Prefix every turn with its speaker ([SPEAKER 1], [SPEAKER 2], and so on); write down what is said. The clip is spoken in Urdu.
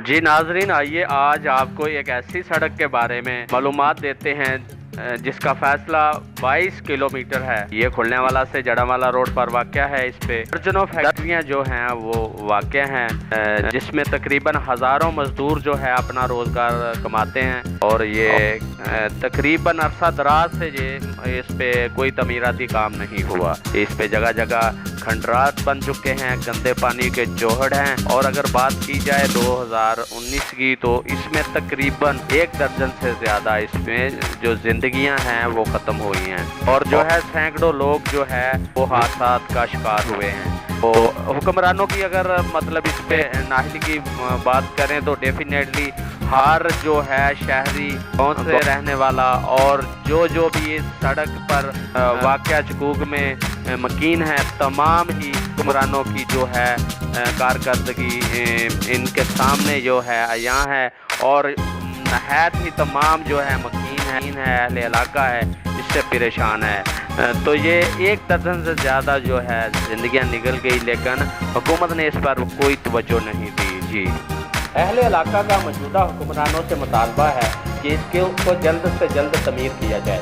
[SPEAKER 1] جی ناظرین، آئیے آج آپ کو ایک ایسی سڑک کے بارے میں معلومات دیتے ہیں جس کا فاصلہ 22 کلومیٹر ہے۔ یہ کھلنے والا سے جڑاوالا روڈ پر واقع ہے۔ اس پہ درجنوں فیکٹریاں جو ہیں وہ واقع ہیں، جس میں تقریباً ہزاروں مزدور جو ہے اپنا روزگار کماتے ہیں، اور یہ تقریباً عرصہ دراز سے اس پہ کوئی تعمیراتی کام نہیں ہوا۔ اس پہ جگہ جگہ کھنڈرات بن چکے ہیں، گندے پانی کے جوہڑ ہیں، اور اگر بات کی جائے 2019 کی تو اس میں تقریباً 1 درجن سے زیادہ اس میں جو زندگیاں ہیں وہ ختم ہوئی ہیں، اور جو ہے سینکڑوں لوگ جو ہے وہ حادثات کا شکار ہوئے ہیں۔ تو حکمرانوں کی اگر مطلب اس پہ نااہلی کی بات کریں تو ڈیفینیٹلی ہر جو ہے شہری گاؤں سے رہنے والا اور جو بھی اس سڑک پر واقع حقوق میں مکین ہے، تمام ہی حکمرانوں کی جو ہے کارکردگی ان کے سامنے جو ہے عیاں ہے، اور نہایت ہی تمام جو ہے مکین ہے، اہل علاقہ ہے، اس سے پریشان ہے۔ تو یہ 1 درجن سے زیادہ جو ہے زندگیاں نکل گئی، لیکن حکومت نے اس پر کوئی توجہ نہیں دی۔ جی اہل علاقہ کا موجودہ حکمرانوں سے مطالبہ ہے کہ اس کو جلد سے جلد تعمیر کیا جائے۔